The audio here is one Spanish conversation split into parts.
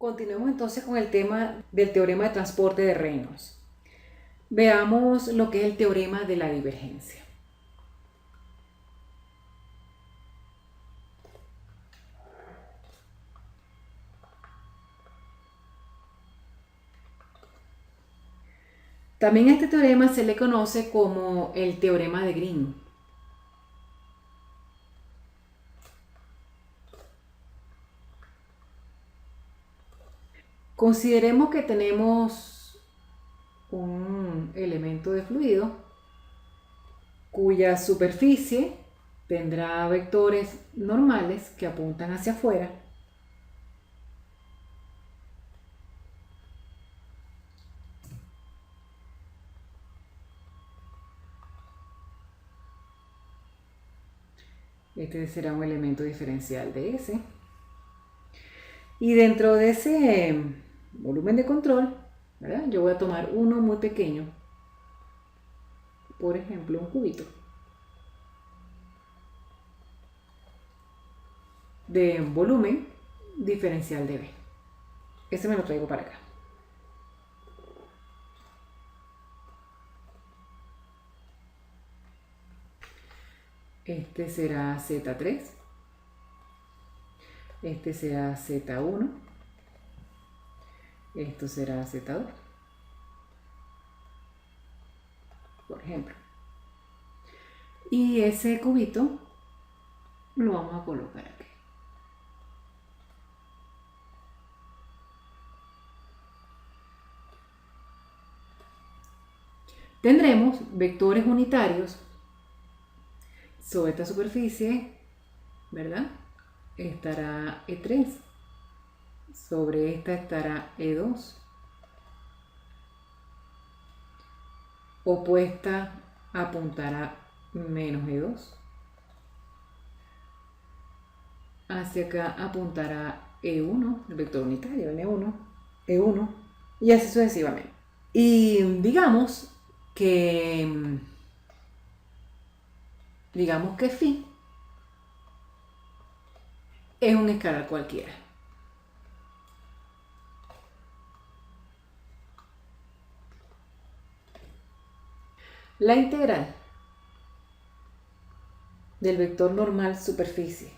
Continuemos entonces con el tema del teorema de transporte de Reynolds. Veamos lo que es el teorema de la divergencia. También a este teorema se le conoce como el teorema de Green. Consideremos que tenemos un elemento de fluido cuya superficie tendrá vectores normales que apuntan hacia afuera. Este será un elemento diferencial de S. Y dentro de ese volumen de control, ¿verdad? Yo voy a tomar uno muy pequeño, por ejemplo, un cubito de volumen diferencial de B. Este me lo traigo para acá. Este será Z3. Este será Z1. Esto será Z2. Por ejemplo. Y ese cubito lo vamos a colocar aquí. Tendremos vectores unitarios sobre esta superficie, ¿verdad? Estará E3. Sobre esta estará E2. Opuesta apuntará menos E2. Hacia acá apuntará E1, el vector unitario, N1, E1, y así sucesivamente. Y digamos que phi es un escalar cualquiera. La integral del vector normal superficie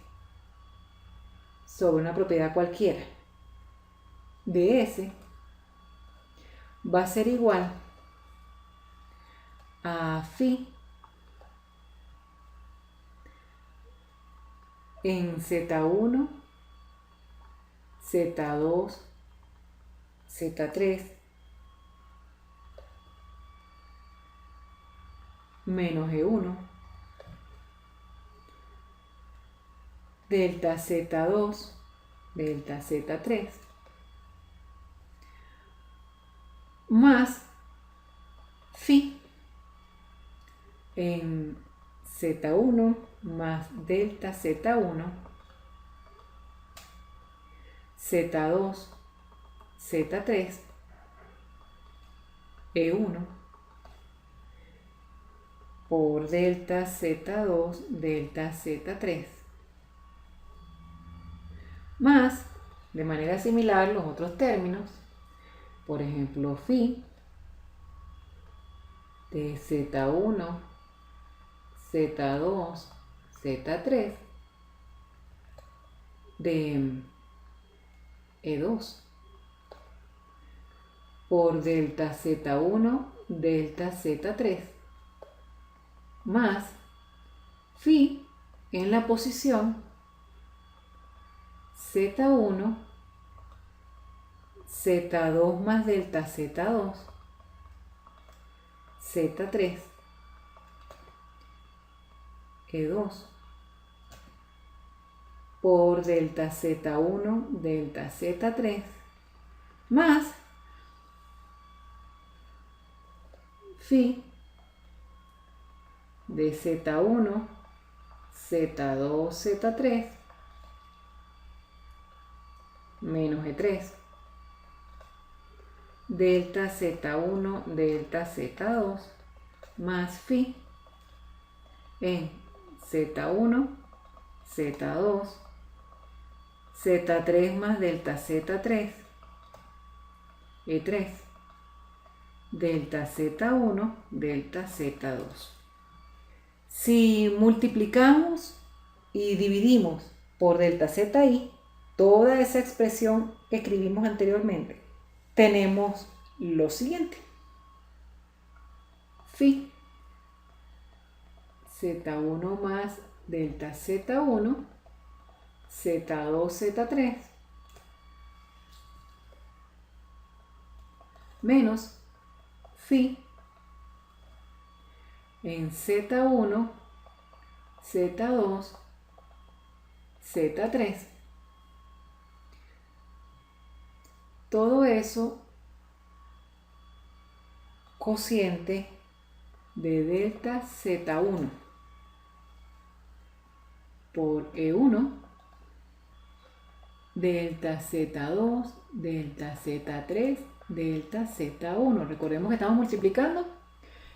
sobre una propiedad cualquiera de S va a ser igual a phi en Z1, Z2, Z3 menos E1 delta Z2 delta Z3 más phi en Z1 más delta Z1, Z2, Z3, E1 por delta Z2 delta Z3 más, de manera similar, los otros términos, por ejemplo, phi de Z1, Z2, Z3 de E2 por delta Z1 delta Z3 más phi en la posición Z1, Z2 más delta Z2, Z3, E2 por delta Z1 delta Z3 más phi de Z1, Z2, Z3 menos E3 delta Z1 delta Z2 más phi en Z1, Z2, Z3 más delta Z3 E3, delta Z1, delta Z2. Si multiplicamos y dividimos por delta ZI, toda esa expresión que escribimos anteriormente, tenemos lo siguiente. Phi Z1 más delta Z1, Z2, Z3, menos phi en Z1, Z2, Z3. Todo eso cociente de delta Z1 por E1, delta Z2, delta Z3, delta Z1. Recordemos que estamos multiplicando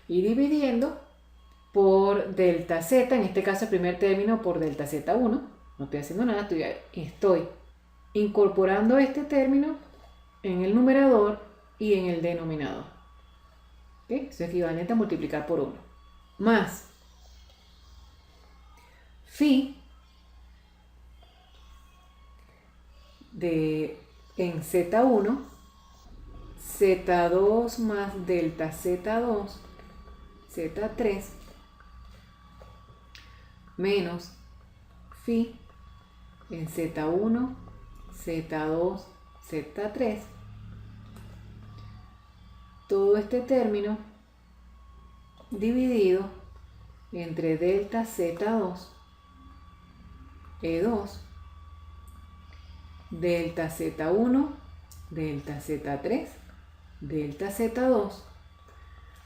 y dividiendo por delta Z, en este caso el primer término por delta Z1. No estoy haciendo nada, estoy incorporando este término en el numerador y en el denominador. ¿Okay? Eso es equivalente a multiplicar por 1. Más phi en Z1, Z2 más delta Z2, Z3, menos phi en Z1, Z2, Z3. Todo este término dividido entre delta Z2, E2, delta Z1, delta Z3, delta Z2.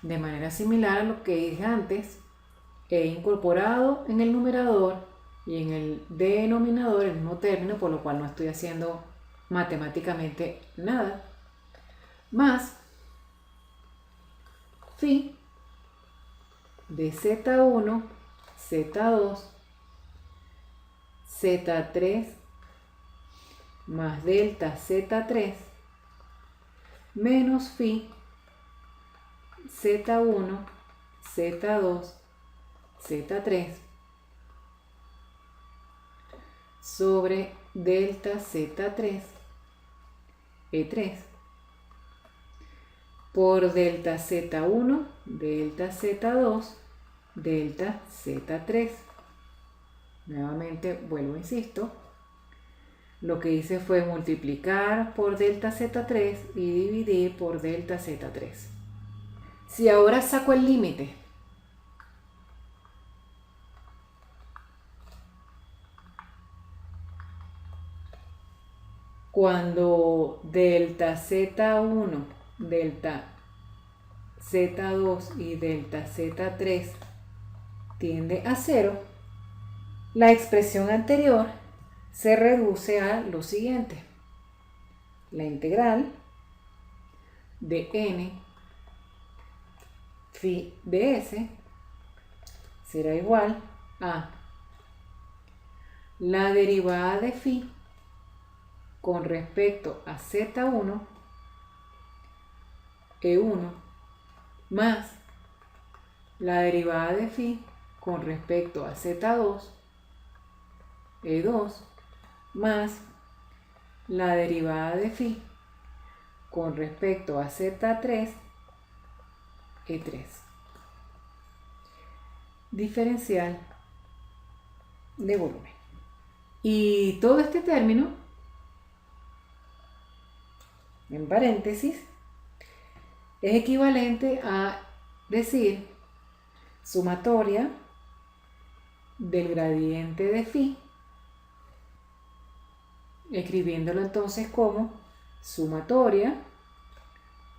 De manera similar a lo que dije antes, he incorporado en el numerador y en el denominador el mismo término, por lo cual no estoy haciendo matemáticamente nada, más phi de Z1, Z2, Z3 más delta Z3 menos phi Z1, Z2, Z3 sobre delta Z3, E3 por delta Z1, delta Z2, delta Z3. Nuevamente vuelvo, insisto, lo que hice fue multiplicar por delta Z3 y dividir por delta Z3. Si ahora saco el límite, cuando delta Z1, delta Z2 y delta Z3 tiende a 0, la expresión anterior se reduce a lo siguiente. La integral de n phi de s será igual a la derivada de phi con respecto a Z1, E1, más la derivada de phi con respecto a Z2, E2, más la derivada de phi con respecto a Z3, E3. Diferencial de volumen. Y todo este término, en paréntesis, es equivalente a decir sumatoria del gradiente de phi, escribiéndolo entonces como sumatoria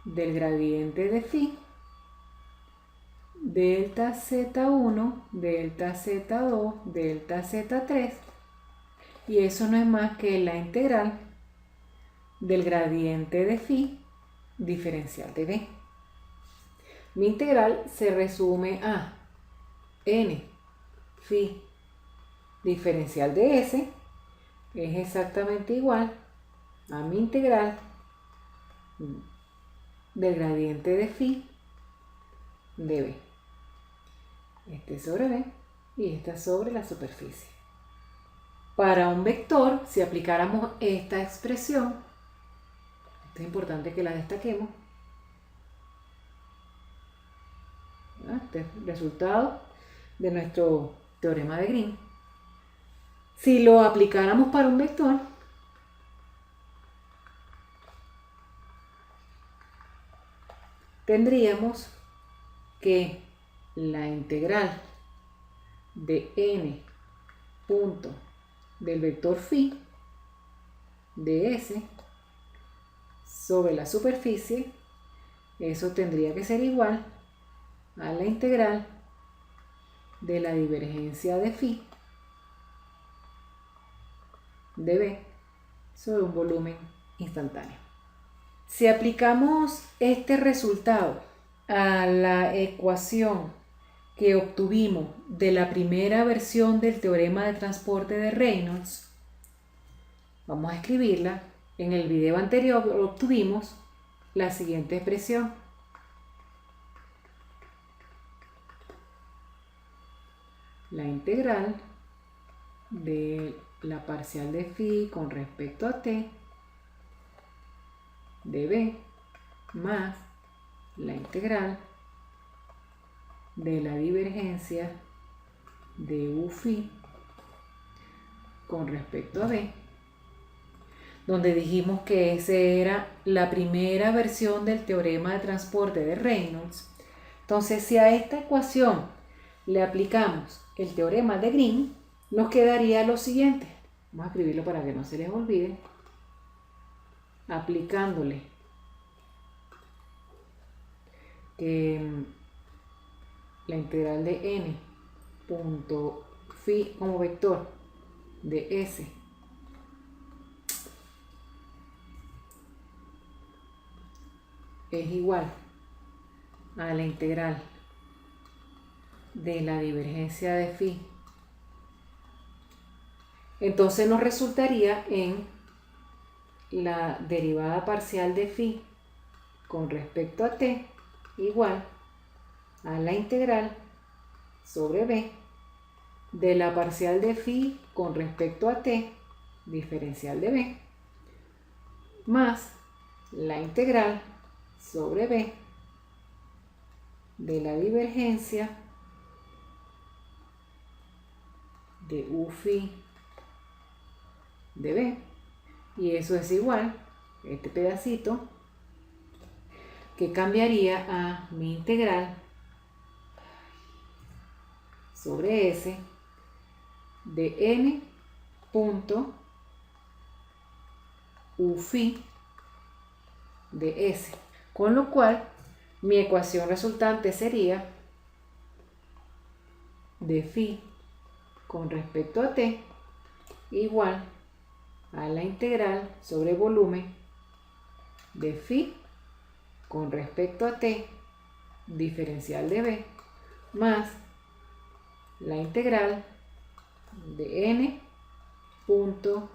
del gradiente de phi delta Z1, delta Z2, delta Z3, y eso no es más que la integral del gradiente de phi diferencial de b. Mi integral se resume a n phi diferencial de s es exactamente igual a mi integral del gradiente de phi de B. Este sobre B y esta sobre la superficie. Para un vector, si aplicáramos esta expresión, esto es importante que la destaquemos, este es el resultado de nuestro teorema de Green. Si lo aplicáramos para un vector, tendríamos que la integral de n punto del vector phi de S sobre la superficie, eso tendría que ser igual a la integral de la divergencia de phi de B sobre un volumen instantáneo. Si aplicamos este resultado a la ecuación que obtuvimos de la primera versión del teorema de transporte de Reynolds, vamos a escribirla. En el video anterior obtuvimos la siguiente expresión. La integral de la parcial de phi con respecto a t de B más la integral de la divergencia de u phi con respecto a B, donde dijimos que esa era la primera versión del teorema de transporte de Reynolds. Entonces, si a esta ecuación le aplicamos el teorema de Green, nos quedaría lo siguiente. Vamos a escribirlo para que no se les olvide. Aplicándole la integral de n punto phi como vector de S es igual a la integral de la divergencia de phi, entonces nos resultaría en la derivada parcial de phi con respecto a t igual a la integral sobre B de la parcial de phi con respecto a t diferencial de B más la integral sobre B de la divergencia de u phi de B, y eso es igual, este pedacito, que cambiaría a mi integral sobre S de n punto u phi de S, con lo cual mi ecuación resultante sería de phi con respecto a t igual a la integral sobre volumen de phi con respecto a t diferencial de B más la integral de n punto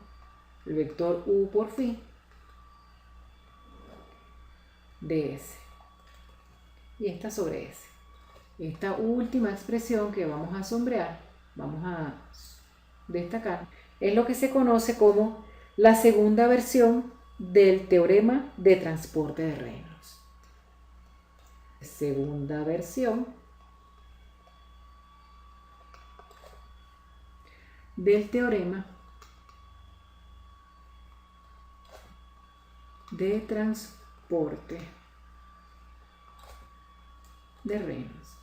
el vector u por phi de S, y esta sobre S. Esta última expresión que vamos a sombrear, vamos a destacar, es lo que se conoce como la segunda versión del teorema de transporte de Reynolds. Segunda versión del teorema de transporte de Reynolds.